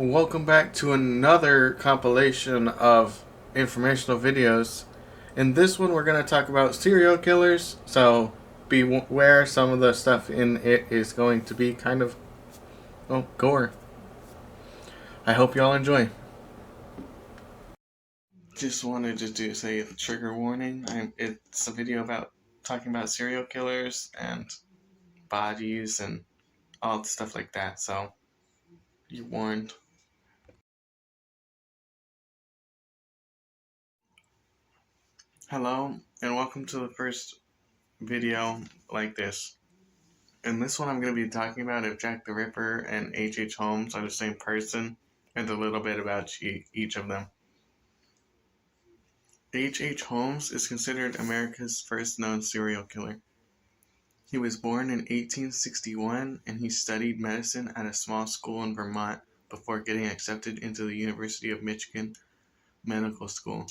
Welcome back to another compilation of informational videos. In this one, we're going to talk about serial killers, so beware, some of the stuff in it is going to be kind of, gore. I hope y'all enjoy. Just wanted to say the trigger warning. It's a video about talking about serial killers and bodies and all the stuff like that, so you're warned. Hello, and welcome to the first video like this. In this one, I'm going to be talking about if Jack the Ripper and H. Holmes are the same person, and a little bit about each of them. H. Holmes is considered America's first known serial killer. He was born in 1861, and he studied medicine at a small school in Vermont before getting accepted into the University of Michigan Medical School.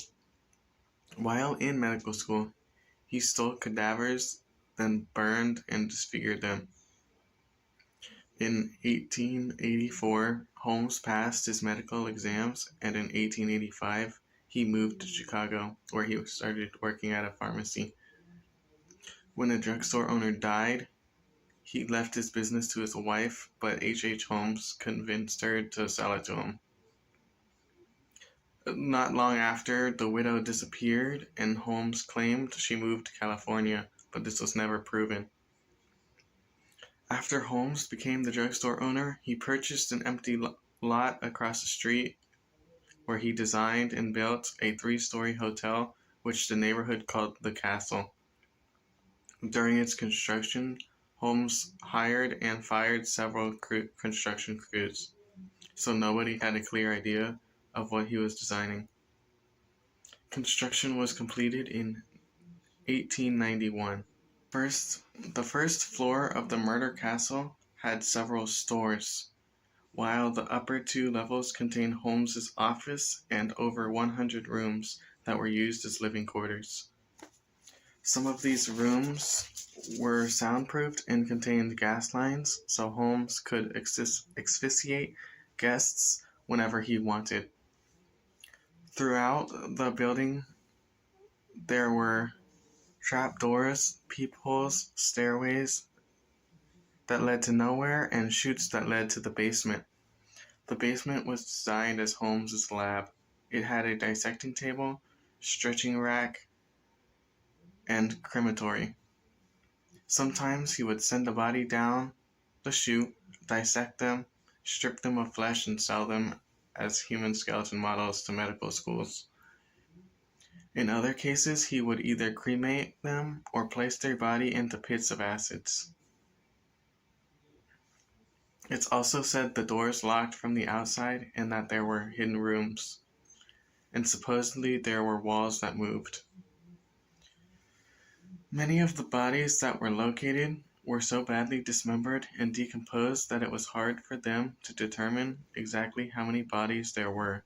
While in medical school, he stole cadavers, then burned and disfigured them. In 1884, Holmes passed his medical exams, and in 1885, he moved to Chicago, where he started working at a pharmacy. When a drugstore owner died, he left his business to his wife, but H. Holmes convinced her to sell it to him. Not long after, the widow disappeared, and Holmes claimed she moved to California, but this was never proven. After Holmes became the drugstore owner, he purchased an empty lot across the street where he designed and built a 3-story hotel, which the neighborhood called the Castle. During its construction, Holmes hired and fired several construction crews, so nobody had a clear idea of what he was designing. Construction was completed in 1891. The first floor of the murder castle had several stores, while the upper 2 levels contained Holmes's office and over 100 rooms that were used as living quarters. Some of these rooms were soundproofed and contained gas lines, so Holmes could asphyxiate guests whenever he wanted. Throughout the building, there were trapdoors, peepholes, stairways that led to nowhere, and chutes that led to the basement. The basement was designed as Holmes's lab. It had a dissecting table, stretching rack, and crematory. Sometimes he would send a body down the chute, dissect them, strip them of flesh, and sell them as human skeleton models to medical schools. In other cases, he would either cremate them or place their body into pits of acids. It's also said the doors locked from the outside and that there were hidden rooms, and supposedly there were walls that moved. Many of the bodies that were located were so badly dismembered and decomposed that it was hard for them to determine exactly how many bodies there were.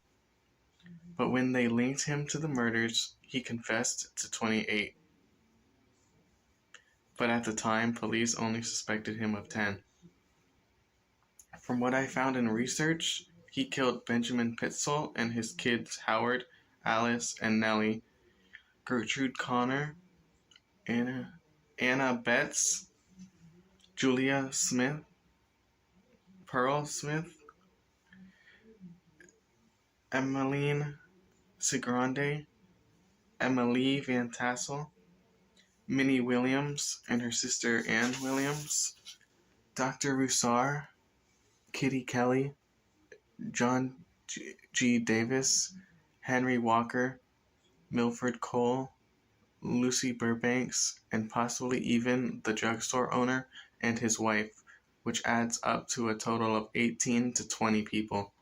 But when they linked him to the murders, he confessed to 28. But at the time, police only suspected him of 10. From what I found in research, he killed Benjamin Pitzel and his kids Howard, Alice, and Nellie, Gertrude Connor, Anna Betts, Julia Smith, Pearl Smith, Emmeline Sigrande, Emily Van Tassel, Minnie Williams and her sister Ann Williams, Dr. Roussar, Kitty Kelly, John G. Davis, Henry Walker, Milford Cole, Lucy Burbanks, and possibly even the drugstore owner and his wife, which adds up to a total of 18 to 20 people.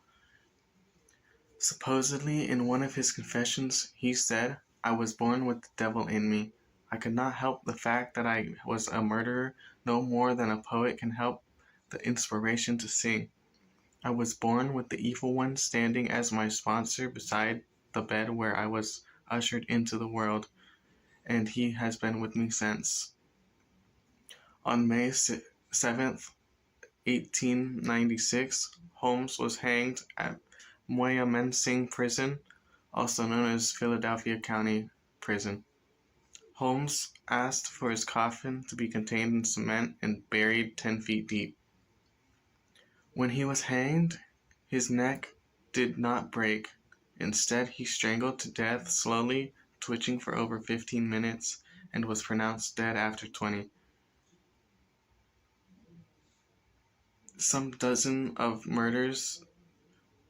Supposedly, in one of his confessions, he said, "I was born with the devil in me. I could not help the fact that I was a murderer no more than a poet can help the inspiration to sing. I was born with the evil one standing as my sponsor beside the bed where I was ushered into the world, and he has been with me since." On May 7th, 1896, Holmes was hanged at Manson Prison, also known as Philadelphia County Prison. Holmes asked for his coffin to be contained in cement and buried 10 feet deep. When he was hanged, his neck did not break. Instead, he strangled to death slowly, twitching for over 15 minutes, and was pronounced dead after 20. Some dozen of murders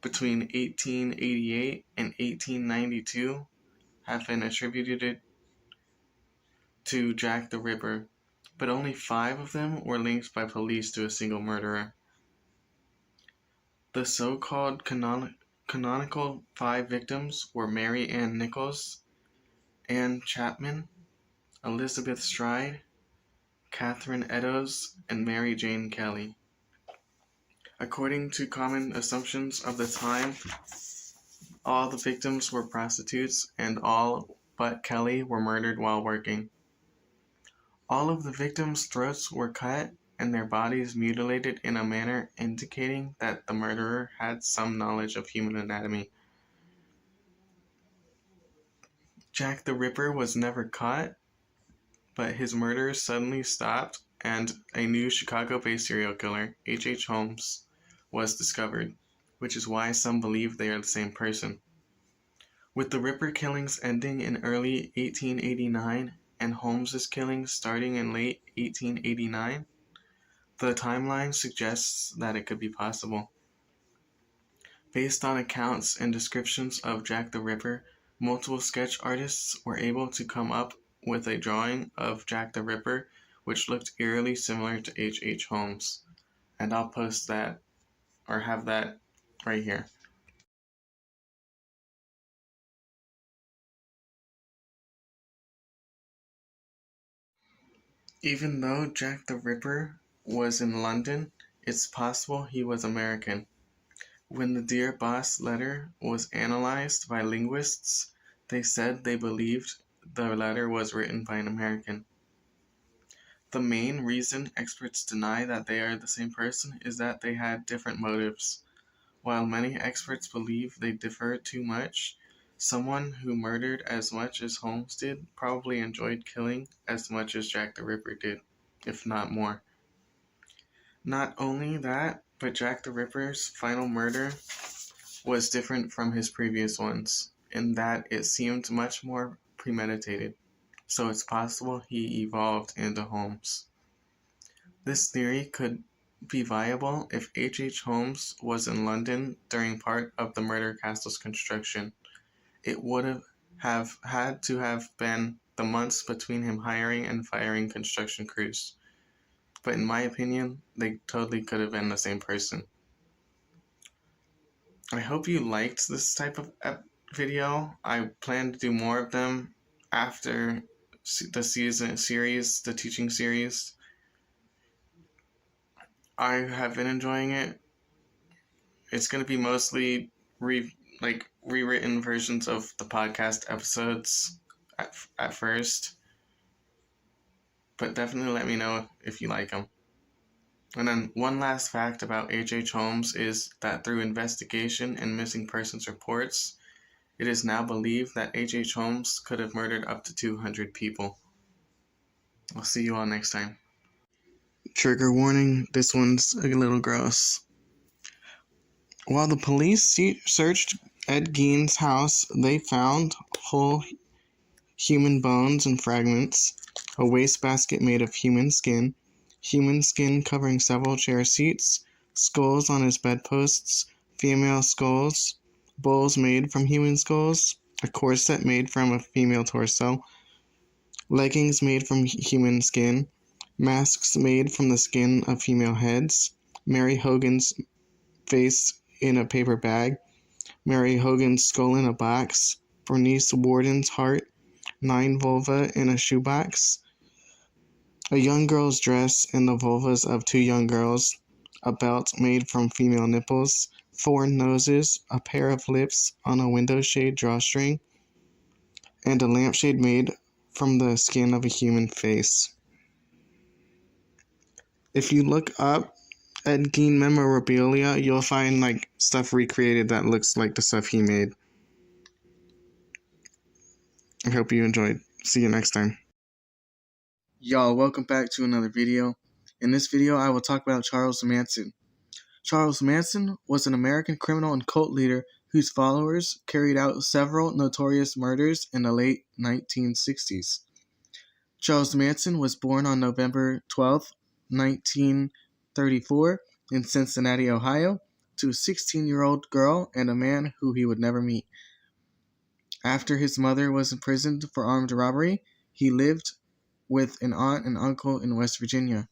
between 1888 and 1892 have been attributed to Jack the Ripper, but only 5 of them were linked by police to a single murderer. The so-called canonical 5 victims were Mary Ann Nichols, Anne Chapman, Elizabeth Stride, Catherine Eddowes, and Mary Jane Kelly. According to common assumptions of the time, all the victims were prostitutes, and all but Kelly were murdered while working. All of the victims' throats were cut and their bodies mutilated in a manner indicating that the murderer had some knowledge of human anatomy. Jack the Ripper was never caught, but his murders suddenly stopped, and a new Chicago-based serial killer, H. Holmes, was discovered, which is why some believe they are the same person. With the Ripper killings ending in early 1889 and Holmes's killings starting in late 1889, the timeline suggests that it could be possible. Based on accounts and descriptions of Jack the Ripper, multiple sketch artists were able to come up with a drawing of Jack the Ripper which looked eerily similar to H. Holmes. And I'll post that, or have that right here. Even though Jack the Ripper was in London, it's possible he was American. When the Dear Boss letter was analyzed by linguists, they said they believed the letter was written by an American. The main reason experts deny that they are the same person is that they had different motives. While many experts believe they differ too much, someone who murdered as much as Holmes did probably enjoyed killing as much as Jack the Ripper did, if not more. Not only that, but Jack the Ripper's final murder was different from his previous ones, in that it seemed much more premeditated, so it's possible he evolved into Holmes. This theory could be viable if H. Holmes was in London during part of the murder castle's construction. It would have had to have been the months between him hiring and firing construction crews. But in my opinion, they totally could have been the same person. I hope you liked this type of video. I plan to do more of them after the teaching series. I have been enjoying it. It's going to be mostly rewritten versions of the podcast episodes at first. But definitely let me know if you like them. And then one last fact about H. Holmes is that through investigation and missing persons reports, it is now believed that H. Holmes could have murdered up to 200 people. I'll see you all next time. Trigger warning, this one's a little gross. While the police searched Ed Gein's house, they found whole human bones and fragments, a wastebasket made of human skin covering several chair seats, skulls on his bedposts, female skulls, bowls made from human skulls, a corset made from a female torso, leggings made from human skin, masks made from the skin of female heads, Mary Hogan's face in a paper bag, Mary Hogan's skull in a box, Bernice Warden's heart, 9 vulva in a shoebox, a young girl's dress and the vulvas of 2 young girls, a belt made from female nipples, 4 noses, a pair of lips on a window shade drawstring, and a lampshade made from the skin of a human face. If you look up At Gein memorabilia, you'll find like stuff recreated that looks like the stuff he made. I hope you enjoyed. See you next time. Y'all, welcome back to another video. In this video, I will talk about Charles Manson. Charles Manson was an American criminal and cult leader whose followers carried out several notorious murders in the late 1960s. Charles Manson was born on November 12, 1934, in Cincinnati, Ohio, to a 16-year-old girl and a man who he would never meet. After his mother was imprisoned for armed robbery, he lived with an aunt and uncle in West Virginia.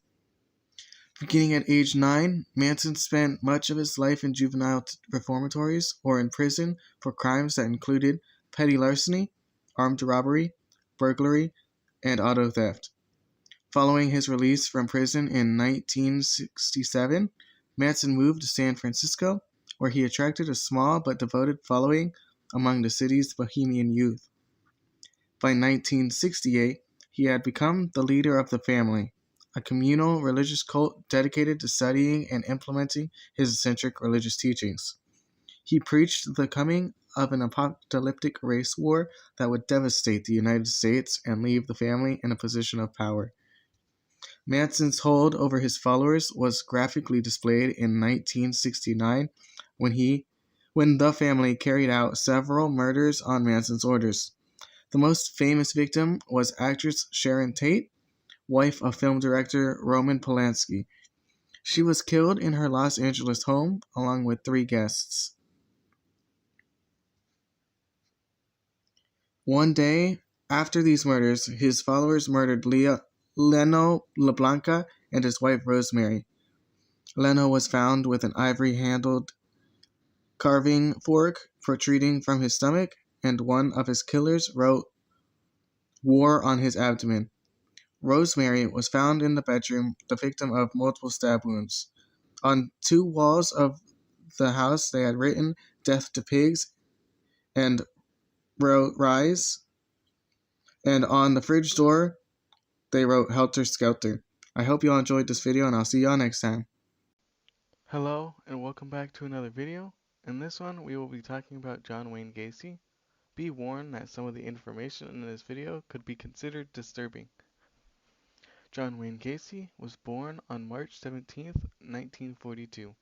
Beginning at age 9, Manson spent much of his life in juvenile reformatories or in prison for crimes that included petty larceny, armed robbery, burglary, and auto theft. Following his release from prison in 1967, Manson moved to San Francisco, where he attracted a small but devoted following among the city's bohemian youth. By 1968, he had become the leader of the family, a communal religious cult dedicated to studying and implementing his eccentric religious teachings. He preached the coming of an apocalyptic race war that would devastate the United States and leave the family in a position of power. Manson's hold over his followers was graphically displayed in 1969 when the family carried out several murders on Manson's orders. The most famous victim was actress Sharon Tate, wife of film director Roman Polanski. She was killed in her Los Angeles home along with 3 guests. One day after these murders, his followers murdered Leno LeBlanca and his wife Rosemary. Leno was found with an ivory-handled carving fork protruding from his stomach, and one of his killers wrote "War" on his abdomen. Rosemary was found in the bedroom, the victim of multiple stab wounds. On 2 walls of the house, they had written "Death to Pigs" and wrote "Rise," and on the fridge door, they wrote "Helter Skelter." I hope you all enjoyed this video, and I'll see y'all next time. Hello, and welcome back to another video. In this one, we will be talking about John Wayne Gacy. Be warned that some of the information in this video could be considered disturbing. John Wayne Gacy was born on March 17, 1942.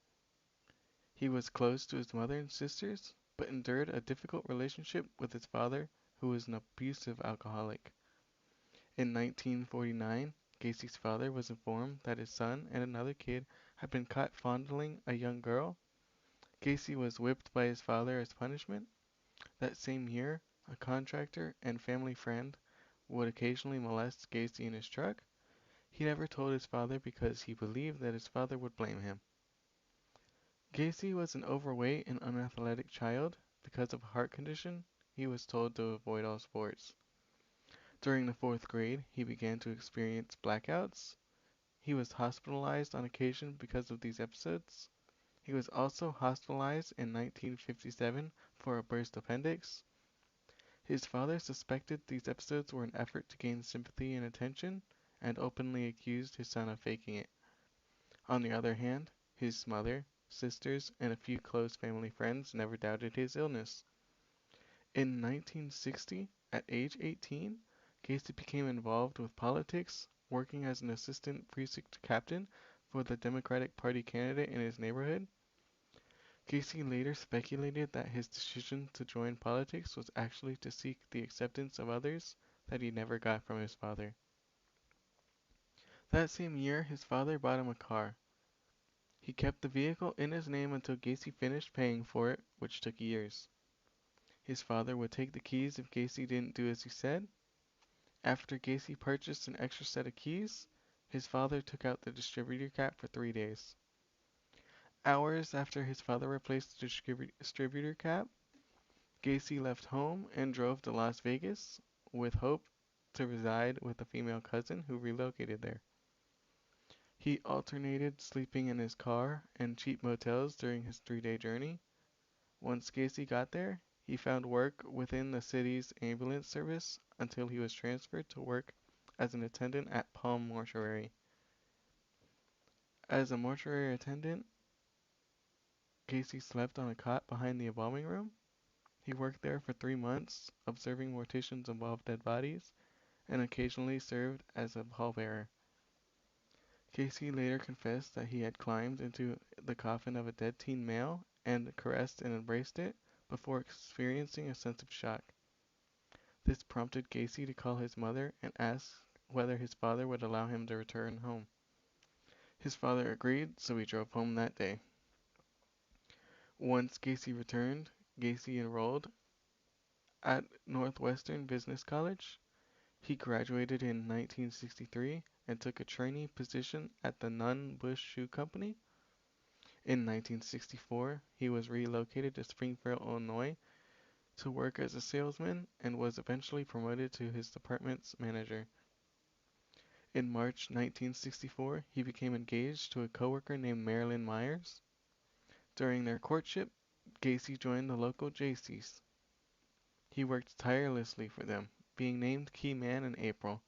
He was close to his mother and sisters, but endured a difficult relationship with his father, who was an abusive alcoholic. In 1949, Gacy's father was informed that his son and another kid had been caught fondling a young girl. Gacy was whipped by his father as punishment. That same year, a contractor and family friend would occasionally molest Gacy in his truck. He never told his father because he believed that his father would blame him. Gacy was an overweight and unathletic child. Because of a heart condition, he was told to avoid all sports. During the 4th grade, he began to experience blackouts. He was hospitalized on occasion because of these episodes. He was also hospitalized in 1957 for a burst appendix. His father suspected these episodes were an effort to gain sympathy and attention, and openly accused his son of faking it. On the other hand, his mother, sisters, and a few close family friends never doubted his illness. In 1960, at age 18, Gacy became involved with politics, working as an assistant precinct captain for the Democratic Party candidate in his neighborhood. Gacy later speculated that his decision to join politics was actually to seek the acceptance of others that he never got from his father. That same year, his father bought him a car. He kept the vehicle in his name until Gacy finished paying for it, which took years. His father would take the keys if Gacy didn't do as he said. After Gacy purchased an extra set of keys, his father took out the distributor cap for 3 days. Hours after his father replaced the distributor cap, Gacy left home and drove to Las Vegas with hope to reside with a female cousin who relocated there. He alternated sleeping in his car and cheap motels during his 3-day journey. Once Gacy got there, he found work within the city's ambulance service until he was transferred to work as an attendant at Palm Mortuary. As a mortuary attendant, Gacy slept on a cot behind the embalming room. He worked there for 3 months, observing morticians involve dead bodies, and occasionally served as a pallbearer. Gacy later confessed that he had climbed into the coffin of a dead teen male and caressed and embraced it before experiencing a sense of shock. This prompted Gacy to call his mother and ask whether his father would allow him to return home. His father agreed, so he drove home that day. Once Gacy returned, Gacy enrolled at Northwestern Business College. He graduated in 1963 and took a trainee position at the Nunn Bush Shoe Company. In 1964, he was relocated to Springfield, Illinois to work as a salesman and was eventually promoted to his department's manager. In March 1964, he became engaged to a coworker named Marilyn Myers. During their courtship, Gacy joined the local Jaycees. He worked tirelessly for them, being named key man in April.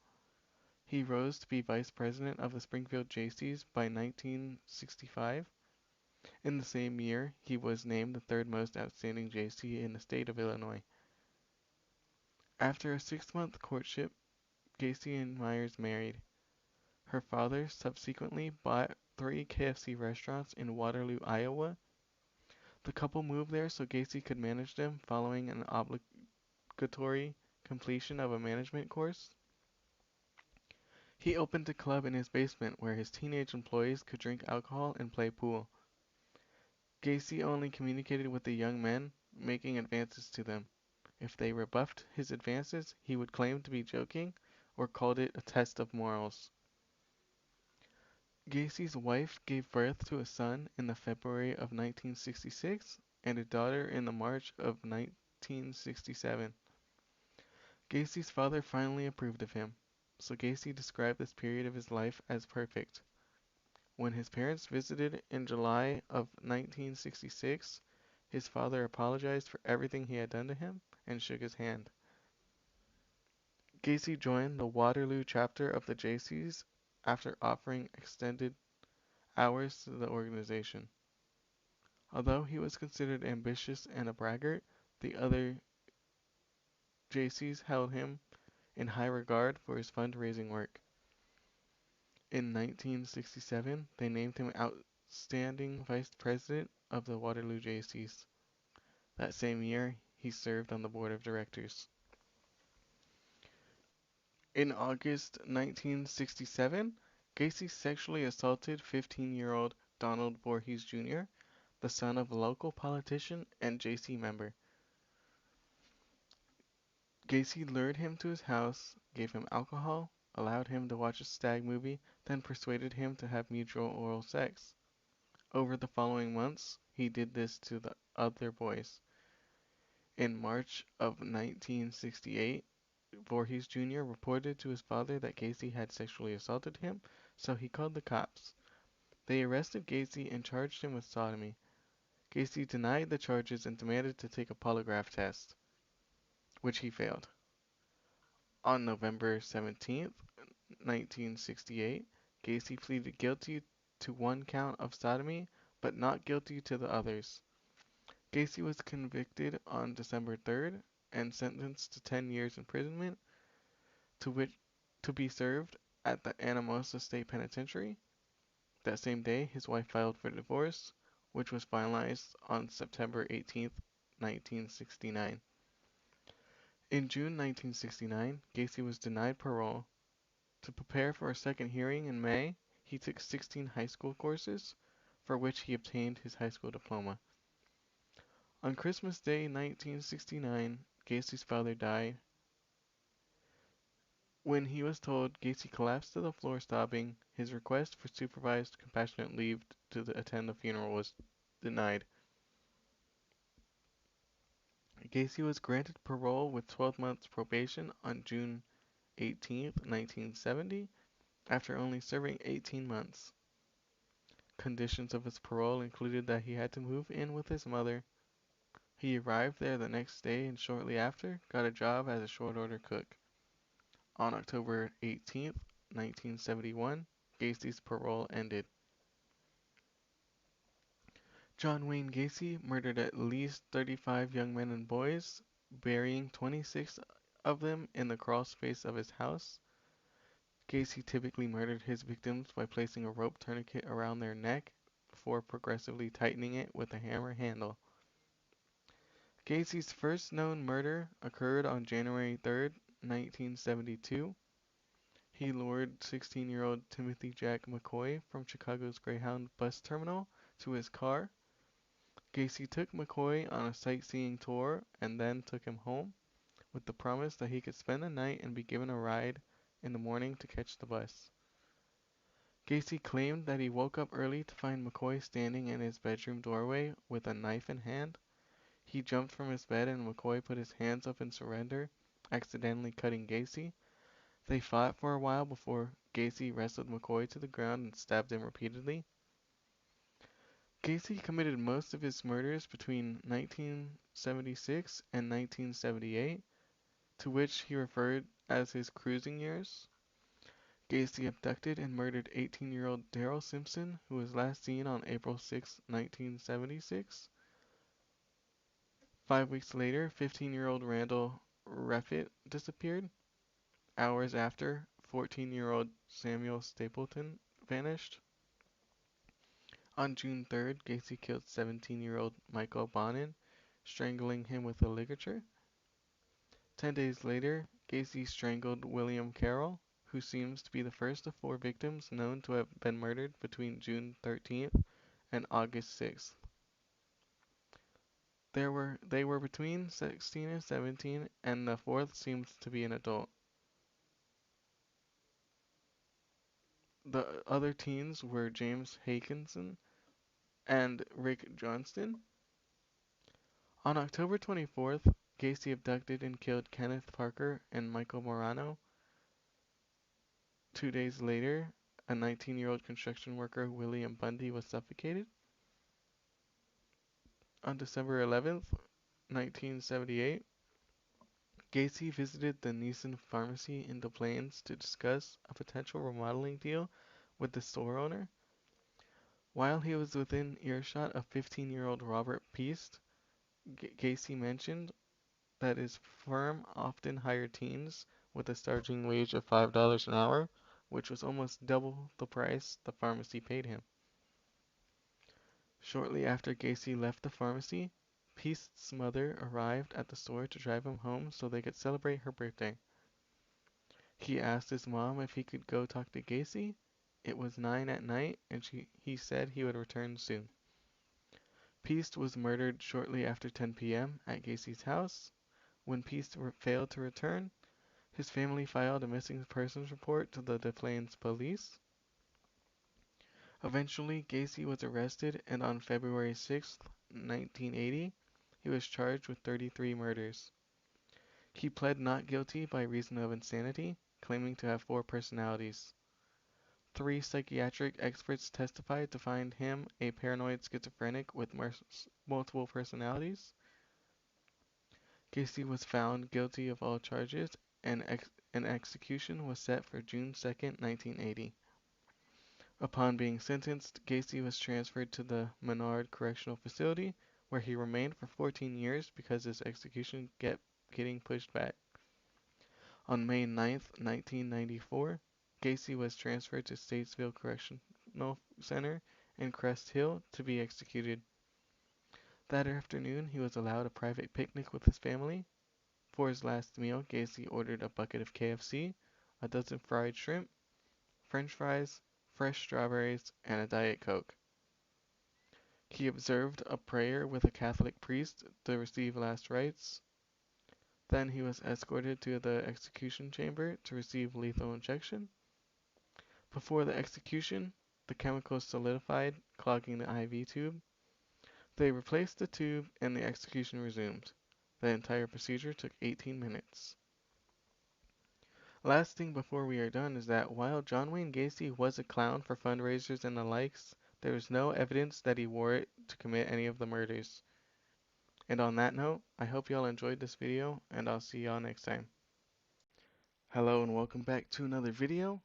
He rose to be vice president of the Springfield Jaycees by 1965. In the same year, he was named the third most outstanding Jaycee in the state of Illinois. After a 6-month courtship, Gacy and Myers married. Her father subsequently bought 3 KFC restaurants in Waterloo, Iowa. The couple moved there so Gacy could manage them following an obligatory completion of a management course. He opened a club in his basement where his teenage employees could drink alcohol and play pool. Gacy only communicated with the young men, making advances to them. If they rebuffed his advances, he would claim to be joking or called it a test of morals. Gacy's wife gave birth to a son in the February of 1966 and a daughter in the March of 1967. Gacy's father finally approved of him, so Gacy described this period of his life as perfect. When his parents visited in July of 1966, his father apologized for everything he had done to him and shook his hand. Gacy joined the Waterloo chapter of the Jaycees after offering extended hours to the organization. Although he was considered ambitious and a braggart, the other Jaycees held him in high regard for his fundraising work. In 1967, they named him Outstanding Vice President of the Waterloo Jaycees. That same year, he served on the board of directors. In August 1967, Gacy sexually assaulted 15-year-old Donald Voorhees Jr., the son of a local politician and Jaycee member. Gacy lured him to his house, gave him alcohol, allowed him to watch a stag movie, then persuaded him to have mutual oral sex. Over the following months, he did this to the other boys. In March of 1968, Voorhees Jr. reported to his father that Gacy had sexually assaulted him, so he called the cops. They arrested Gacy and charged him with sodomy. Gacy denied the charges and demanded to take a polygraph test, which he failed. On November 17th, 1968, Gacy pleaded guilty to one count of sodomy, but not guilty to the others. Gacy was convicted on December 3rd and sentenced to 10 years imprisonment, to be served at the Anamosa State Penitentiary. That same day, his wife filed for divorce, which was finalized on September 18th, 1969. In June 1969, Gacy was denied parole. To prepare for a second hearing in May, he took 16 high school courses, for which he obtained his high school diploma. On Christmas Day 1969, Gacy's father died. When he was told, Gacy collapsed to the floor sobbing. His request for supervised compassionate leave to attend the funeral was denied. Gacy was granted parole with 12 months probation on June 18th, 1970, after only serving 18 months. Conditions of his parole included that he had to move in with his mother. He arrived there the next day and shortly after got a job as a short order cook. On October 18th, 1971, Gacy's parole ended. John Wayne Gacy murdered at least 35 young men and boys, burying 26 of them in the crawl space of his house. Gacy typically murdered his victims by placing a rope tourniquet around their neck before progressively tightening it with a hammer handle. Gacy's first known murder occurred on January 3, 1972. He lured 16-year-old Timothy Jack McCoy from Chicago's Greyhound bus terminal to his car. Gacy took McCoy on a sightseeing tour and then took him home with the promise that he could spend the night and be given a ride in the morning to catch the bus. Gacy claimed that he woke up early to find McCoy standing in his bedroom doorway with a knife in hand. He jumped from his bed and McCoy put his hands up in surrender, accidentally cutting Gacy. They fought for a while before Gacy wrestled McCoy to the ground and stabbed him repeatedly. Gacy committed most of his murders between 1976 and 1978, to which he referred as his cruising years. Gacy abducted and murdered 18-year-old Daryl Simpson, who was last seen on April 6, 1976. 5 weeks later, 15-year-old Randall Reffitt disappeared. Hours after, 14-year-old Samuel Stapleton vanished. On June 3rd, Gacy killed 17-year-old Michael Bonin, strangling him with a ligature. 10 days later, Gacy strangled William Carroll, who seems to be the first of 4 victims known to have been murdered between June 13th and August 6th. They were between 16 and 17, and the fourth seems to be an adult. The other teens were James Hakinson and Rick Johnston. On October 24th, Gacy abducted and killed Kenneth Parker and Michael Morano. 2 days later, a 19-year-old construction worker, William Bundy, was suffocated. On December 11th, 1978, Gacy visited the Neeson Pharmacy in Des Plaines to discuss a potential remodeling deal with the store owner. While he was within earshot of 15-year-old Robert Peast, Gacy mentioned that his firm often hired teens with a starting wage of $5 an hour, which was almost double the price the pharmacy paid him. Shortly after Gacy left the pharmacy, Peast's mother arrived at the store to drive him home so they could celebrate her birthday. He asked his mom if he could go talk to Gacy. It was 9 at night, and he said he would return soon. Peast was murdered shortly after 10 p.m. at Gacy's house. When Peast failed to return, his family filed a missing persons report to the Des Plaines police. Eventually, Gacy was arrested, and on February 6, 1980, he was charged with 33 murders. He pled not guilty by reason of insanity, claiming to have 4 personalities. 3 psychiatric experts testified to find him a paranoid schizophrenic with multiple personalities. Gacy was found guilty of all charges, and an execution was set for June 2, 1980. Upon being sentenced, Gacy was transferred to the Menard Correctional Facility, where he remained for 14 years because his execution kept getting pushed back. On May 9, 1994, Gacy was transferred to Statesville Correctional Center in Crest Hill to be executed. That afternoon, he was allowed a private picnic with his family. For his last meal, Gacy ordered a bucket of KFC, a dozen fried shrimp, French fries, fresh strawberries, and a Diet Coke. He observed a prayer with a Catholic priest to receive last rites. Then he was escorted to the execution chamber to receive lethal injection. Before the execution, the chemicals solidified, clogging the IV tube. They replaced the tube and the execution resumed. The entire procedure took 18 minutes. Last thing before we are done is that while John Wayne Gacy was a clown for fundraisers and the likes, there is no evidence that he wore it to commit any of the murders. And on that note, I hope y'all enjoyed this video, and I'll see y'all next time. Hello and welcome back to another video.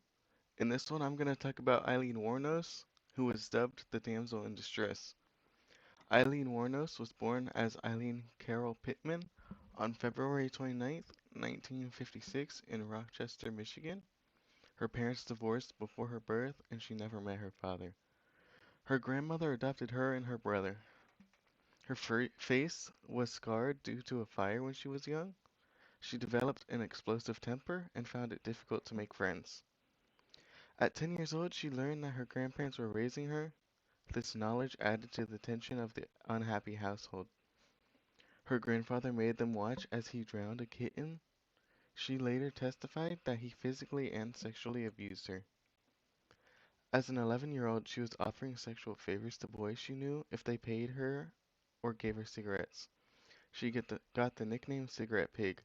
In this one, I'm going to talk about Aileen Wournos, who was dubbed the Damsel in Distress. Aileen Wournos was born as Eileen Carol Pittman on February 29th, 1956 in Rochester, Michigan. Her parents divorced before her birth and she never met her father. Her grandmother adopted her and her brother. Her face was scarred due to a fire when she was young. She developed an explosive temper and found it difficult to make friends. At 10 years old, she learned that her grandparents were raising her. This knowledge added to the tension of the unhappy household. Her grandfather made them watch as he drowned a kitten. She later testified that he physically and sexually abused her. As an 11-year-old, she was offering sexual favors to boys she knew if they paid her or gave her cigarettes. She got the nickname Cigarette Pig.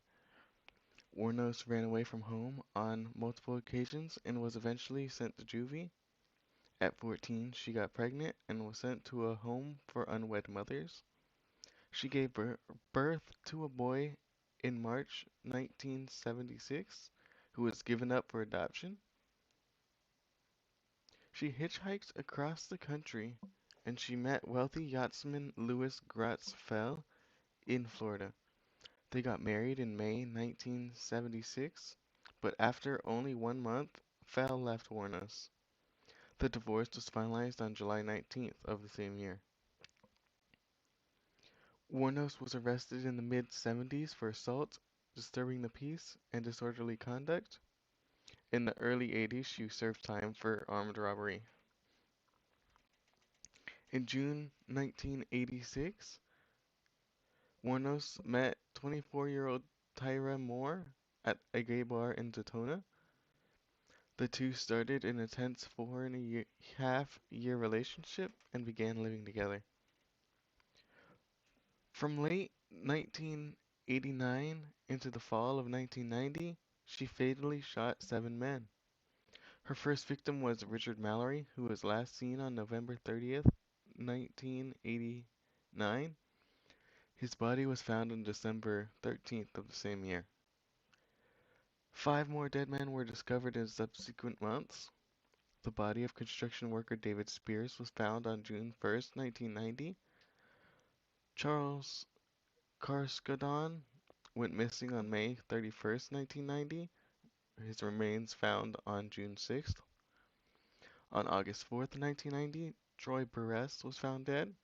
Wournos ran away from home on multiple occasions and was eventually sent to juvie. At 14, she got pregnant and was sent to a home for unwed mothers. She gave birth to a boy in March 1976 who was given up for adoption. She hitchhiked across the country and she met wealthy yachtsman Louis Gratz Fell in Florida. They got married in May 1976, but after only 1 month, Fell left Wournos. The divorce was finalized on July 19th of the same year. Wournos was arrested in the mid-70s for assault, disturbing the peace, and disorderly conduct. In the early 80s, she served time for armed robbery. In June 1986, Wournos met 24-year-old Tyra Moore at a gay bar in Daytona. The two started an intense 4.5-year relationship and began living together. From late 1989 into the fall of 1990, she fatally shot 7 men. Her first victim was Richard Mallory, who was last seen on November 30th, 1989. His body was found on December 13th of the same year. 5 more dead men were discovered in subsequent months. The body of construction worker David Spears was found on June 1st, 1990. Charles Carskadon went missing on May 31st, 1990. His remains found on June 6th. On August 4th, 1990, Troy Burress was found dead.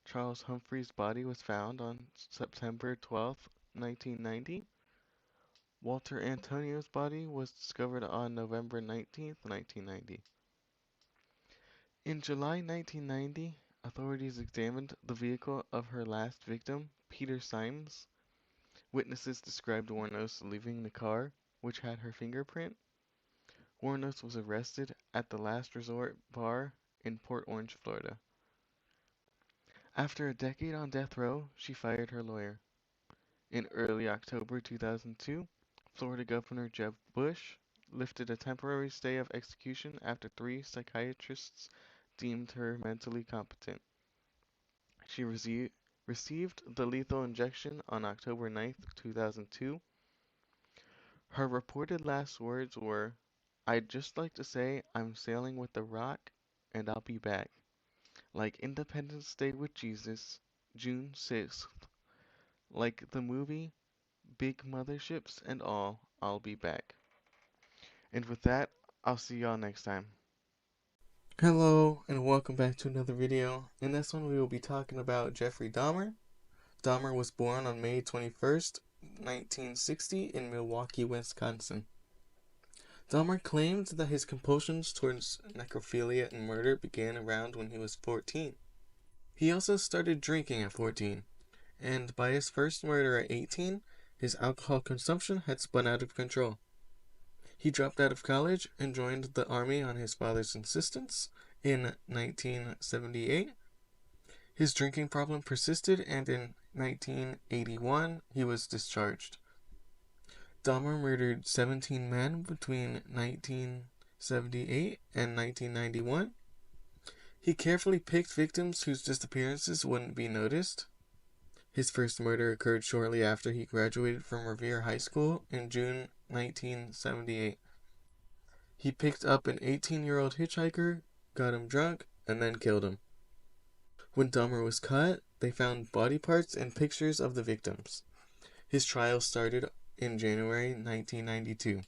Charles Humphrey's body was found on September 12th, 1990. Walter Antonio's body was discovered on November 19th, 1990. In July 1990, authorities examined the vehicle of her last victim, Peter Symes. Witnesses described Wournos leaving the car, which had her fingerprint. Wournos was arrested at the Last Resort bar in Port Orange, Florida. After a decade on death row, she fired her lawyer. In early October 2002, Florida Governor Jeb Bush lifted a temporary stay of execution after 3 psychiatrists deemed her mentally competent. She received the lethal injection on October 9, 2002. Her reported last words were, "I'd just like to say I'm sailing with the Rock and I'll be back. Like Independence Day with Jesus, June 6th. Like the movie, big motherships and all, I'll be back." And with that, I'll see y'all next time. Hello, and welcome back to another video. In this one, we will be talking about Jeffery Dahmer. Dahmer was born on May 21st, 1960 in Milwaukee, Wisconsin. Dahmer claimed that his compulsions towards necrophilia and murder began around when he was 14. He also started drinking at 14, and by his first murder at 18, his alcohol consumption had spun out of control. He dropped out of college and joined the army on his father's insistence in 1978. His drinking problem persisted, and in 1981, he was discharged. Dahmer murdered 17 men between 1978 and 1991. He carefully picked victims whose disappearances wouldn't be noticed. His first murder occurred shortly after he graduated from Revere High School in June 1978. He picked up an 18-year-old hitchhiker, got him drunk, and then killed him. When Dahmer was caught, they found body parts and pictures of the victims. His trial started in January 1992.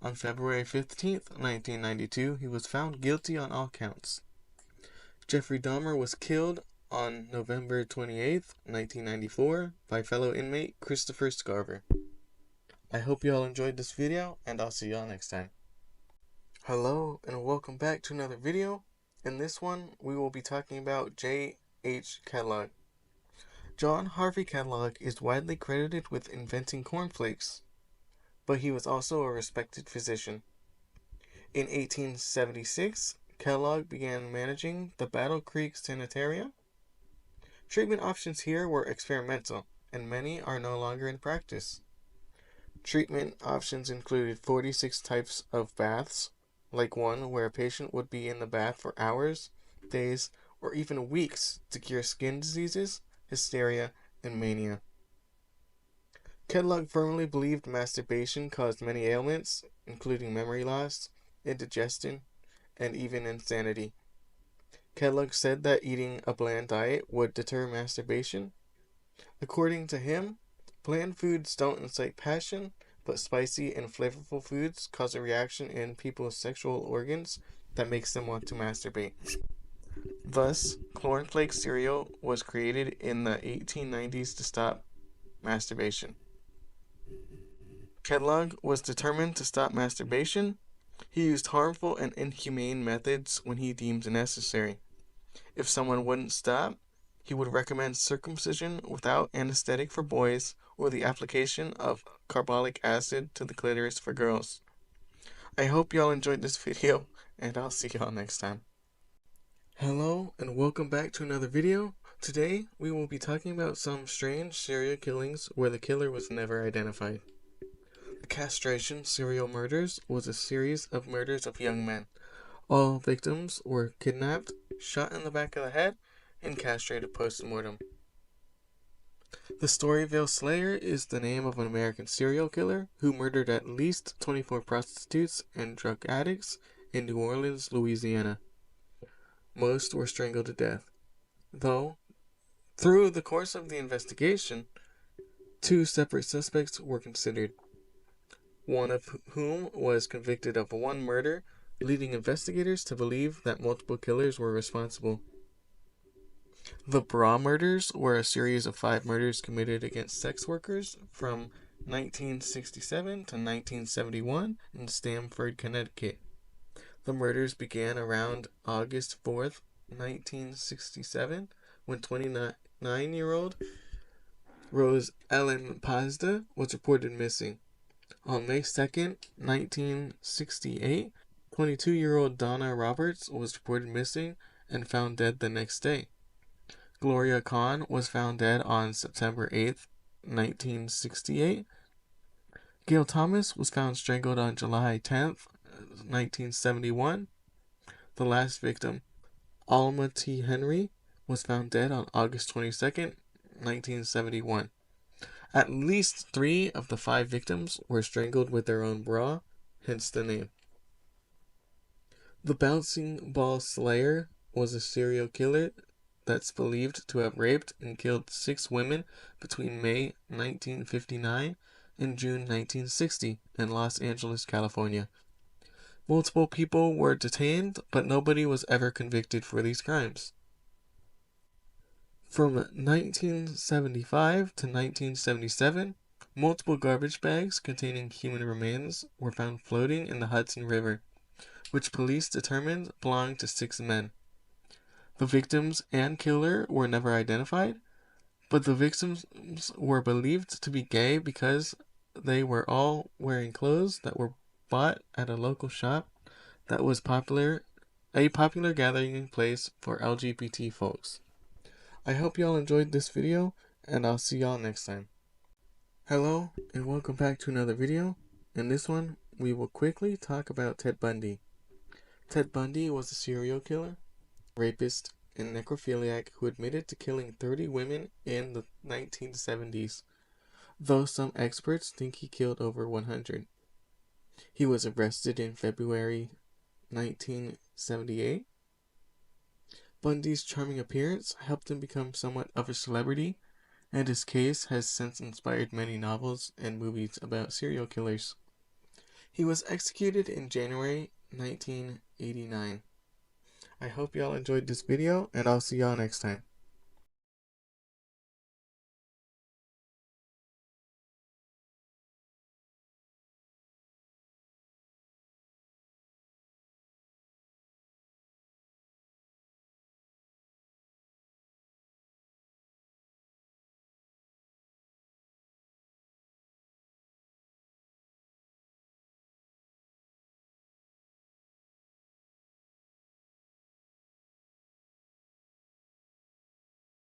On February 15th, 1992, he was found guilty on all counts. Jeffery Dahmer was killed on November 28th, 1994 by fellow inmate Christopher Scarver. I hope you all enjoyed this video, and I'll see y'all next time. Hello, and welcome back to another video. In this one, we will be talking about H Kellogg. John Harvey Kellogg is widely credited with inventing cornflakes, but he was also a respected physician. In 1876, Kellogg began managing the Battle Creek Sanitarium. Treatment options here were experimental, and many are no longer in practice. Treatment options included 46 types of baths, like one where a patient would be in the bath for hours, days, or even weeks to cure skin diseases, hysteria, and mania. Kellogg firmly believed masturbation caused many ailments, including memory loss, indigestion, and even insanity. Kellogg said that eating a bland diet would deter masturbation. According to him, bland foods don't incite passion, but spicy and flavorful foods cause a reaction in people's sexual organs that makes them want to masturbate. Thus, cornflake cereal was created in the 1890s to stop masturbation. Kellogg was determined to stop masturbation. He used harmful and inhumane methods when he deemed necessary. If someone wouldn't stop, he would recommend circumcision without anesthetic for boys or the application of carbolic acid to the clitoris for girls. I hope y'all enjoyed this video, and I'll see y'all next time. Hello, and welcome back to another video. Today, we will be talking about some strange serial killings where the killer was never identified. The castration serial murders was a series of murders of young men. All victims were kidnapped, shot in the back of the head, and castrated post-mortem. The Storyville Slayer is the name of an American serial killer who murdered at least 24 prostitutes and drug addicts in New Orleans, Louisiana. Most were strangled to death. Though, through the course of the investigation, 2 separate suspects were considered, one of whom was convicted of one murder, leading investigators to believe that multiple killers were responsible. The Bra murders were a series of 5 murders committed against sex workers from 1967 to 1971 in Stamford, Connecticut. The murders began around August 4th, 1967, when 29-year-old Rose Ellen Pazda was reported missing. On May 2nd, 1968, 22-year-old Donna Roberts was reported missing and found dead the next day. Gloria Kahn was found dead on September 8th, 1968. Gail Thomas was found strangled on July 10th, 1971. The last victim, Alma T. Henry, was found dead on August 22nd, 1971. At least 3 of the 5 victims were strangled with their own bra, hence the name. The Bouncing Ball Slayer was a serial killer that's believed to have raped and killed 6 women between May 1959 and June 1960 in Los Angeles, California. Multiple people were detained, but nobody was ever convicted for these crimes. From 1975 to 1977, multiple garbage bags containing human remains were found floating in the Hudson River, which police determined belonged to 6 men. The victims and killer were never identified, but the victims were believed to be gay because they were all wearing clothes that were bought at a local shop that was a popular gathering place for LGBT folks. I hope y'all enjoyed this video, and I'll see y'all next time. Hello, and welcome back to another video. In this one, we will quickly talk about Ted Bundy. Ted Bundy was a serial killer, rapist, and necrophiliac who admitted to killing 30 women in the 1970s, though some experts think he killed over 100. He was arrested in February 1978. Bundy's charming appearance helped him become somewhat of a celebrity, and his case has since inspired many novels and movies about serial killers. He was executed in January 1989. I hope y'all enjoyed this video, and I'll see y'all next time.